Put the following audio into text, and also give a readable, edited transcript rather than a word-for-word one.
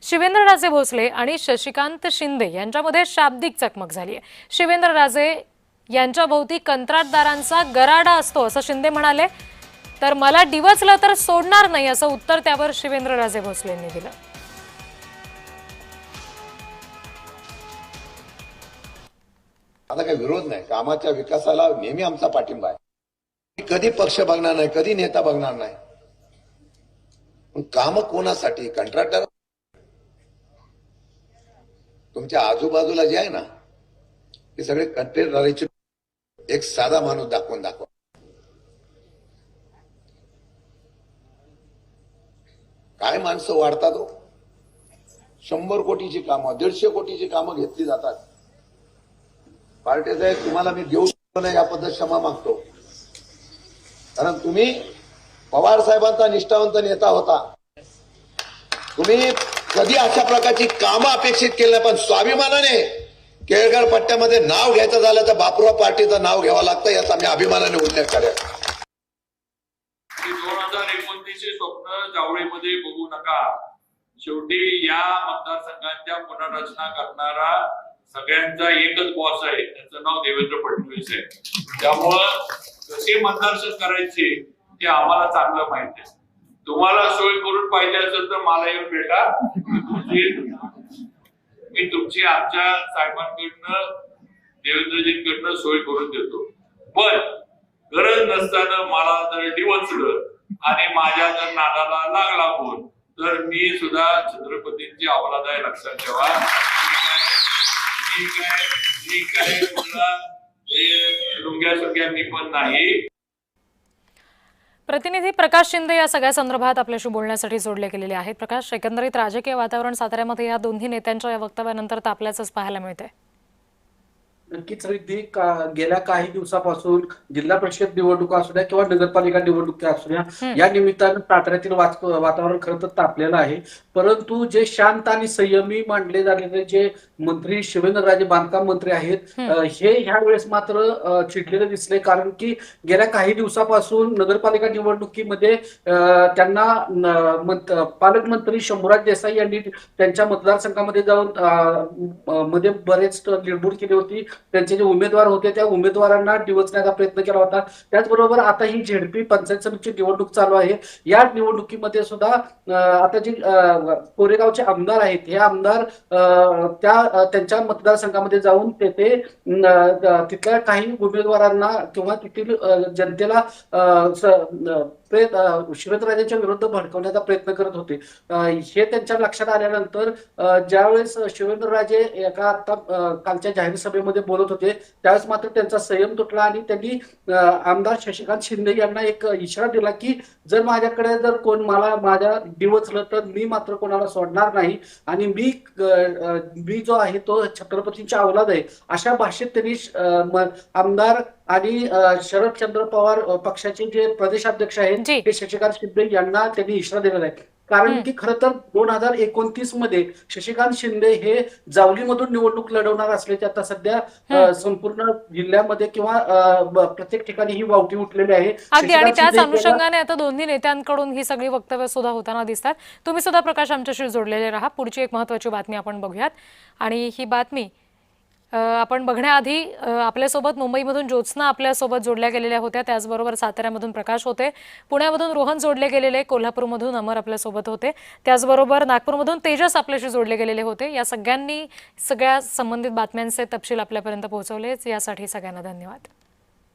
शिवेंद्रराजे भोसले आणि शशिकांत शिंदे यांच्यामध्ये शाब्दिक चकमक झाली आहे। शिवेंद्रराजे यांच्या भोवती कंत्राटदारांचा गराडा असतो असं शिंदे म्हणाले, तर मला डिवचलं तर सोडणार नाही असं उत्तर त्यावर शिवेंद्रराजे भोसले यांनी दिलं। आता काही विरोध नाही, कामाच्या विकासाला नेहमी आमचा पाठिंबा आहे। कधी पक्ष बघणार नाही, कधी नेता बघणार नाही, पण काम कोणासाठी? कंत्राटदार। तुमच्या आजूबाजूला जे आहे ना ते सगळे कंत्राटदाराचे। एक साधा माणूस दाखवून दाखवा, काय माणसं वाढतात हो। 100 कोटीची कामं, 150 कोटीची कामं घेतली जातात। पार्टी साहेब, तुम्हाला मी देऊ शकतो नाही या पद्धत क्षमा मागतो, कारण तुम्ही पवार साहेबांचा निष्ठावंत नेता होता। तुम्ही कधी अशा प्रकारची कामं अपेक्षित केली नाही, पण स्वाभिमानाने केळकर पट्ट्यामध्ये नाव घ्यायचं झालं तर बापूराव पार्टीचं नाव घ्यावं लागतं, याचा मी अभिमानाने उल्लेख करेन। 2029 चे स्वप्न जावळीमध्ये बघू नका। शेवटी या मतदारसंघाच्या पुनर्रचना करणारा सगळ्यांचा एकच बॉस आहे, त्याचं नाव देवेंद्र फडणवीस आहे। त्यामुळं कसे मतदारसंघ करायचे ते आम्हाला चांगलं माहिती आहे। तुम्हाला सोय करून पाहिजे असेल तर मला येऊन भेटा, मी तुमची आमच्या साहेबांकडनं देवेंद्रजींकडनं सोय करून देतो। पण गरज नसताना मला जर डिवचलं आणि माझ्या जर नादाला लागला फोन तर मी सुद्धा छत्रपतींची अवलाद आहे, लक्षात ठेवा। लुंग्या मी पण नाही। प्रतिनिधी प्रकाश शिंदे या सगळ्या संदर्भात आपल्याशी बोलण्यासाठी जोडले गेलेले आहेत। प्रकाश, एकंदरीत राजकीय वातावरण साताऱ्यामध्ये या दोन्ही नेत्यांच्या या वक्तव्यानंतर तापल्याचंच पाहायला मिळतंय। नक्कीच रिद्धी, गेल्या काही दिवसापासून जिल्हा परिषद निवडणुका असू द्या किंवा नगरपालिका निवडणुका असू द्या, या निमित्तानं साताऱ्यातील वातावरण खरं तर तापलेलं आहे। परंतु जे शांत आणि संयमी मानले जाणारे जे मंत्री शिवेंद्रराजे बांधकाम मंत्री आहेत, हे ह्या वेळेस मात्र चिडलेले दिसले, कारण की गेल्या काही दिवसापासून नगरपालिका निवडणुकीमध्ये त्यांना पालकमंत्री शंभूराज देसाई यांनी त्यांच्या मतदारसंघामध्ये जाऊन मध्ये बरेच लिडबूड केली होती। त्यांचे जे उमेदवार होते त्या उमेदवारांना डिवचण्याचा प्रयत्न केला होता। त्याचबरोबर आता ही झेडपी पंचायत समितीची निवडणूक चालू आहे। या निवडणुकीमध्ये सुद्धा आता जे कोरेगावचे आमदार आहेत, हे आमदार त्यांच्या मतदारसंघामध्ये जाऊन तेथे तिथल्या काही उमेदवारांना किंवा तेथील जनतेला शिवेंद्रराजेंच्या विरुद्ध भडकवण्याचा प्रयत्न करत होते। हे त्यांच्या लक्षात आल्यानंतर ज्यावेळेस शिवेंद्रराजे एका आता कालच्या जाहीर सभेमध्ये बोलत होते, त्यावेळेस मात्र त्यांचा संयम तुटला आणि त्यांनी आमदार शशिकांत शिंदे यांना एक इशारा दिला की जर माझ्याकडे जर कोण माझ्या डिवचलं तर मी मात्र कोणाला सोडणार नाही आणि मी जो आहे तो छत्रपतींच्या अवलाद आहे, अशा भाषेत त्यांनी आमदार आणि शरदचंद्र पवार पक्षाचे जे प्रदेशाध्यक्ष आहेत ते शशिकांत शिंदे यांना त्यांनी इशारा दिलेला आहे। कारण की खरं तर 2029 मध्ये शशिकांत शिंदे हे जावलीमधून निवडणूक लढवणार असल्याचे आता सध्या संपूर्ण जिल्ह्यामध्ये किंवा प्रत्येक ठिकाणी ही वावटी उठलेली आहे। अगदी, आणि त्याच अनुषंगाने आता दोन्ही नेत्यांकडून ही सगळी वक्तव्य सुद्धा होताना दिसतात। तुम्ही सुद्धा प्रकाश आमच्याशी जोडलेले राहा। पुढची एक महत्त्वाची बातमी आपण बघूयात, आणि ही बातमी आपण बघण्याआधी आपल्यासोबत मुंबईमधून ज्योत्स्ना आपल्यासोबत जोडल्या गेलेल्या होत्या, त्याचबरोबर साताऱ्यामधून प्रकाश होते, पुण्यामधून रोहन जोडले गेलेले, कोल्हापूरमधून अमर आपल्यासोबत होते, त्याचबरोबर नागपूरमधून तेजस आपल्याशी जोडले गेलेले होते। या सगळ्यांनी सगळ्या संबंधित बातम्यांचे तपशील आपल्यापर्यंत पोहोचवले, यासाठी सगळ्यांना धन्यवाद।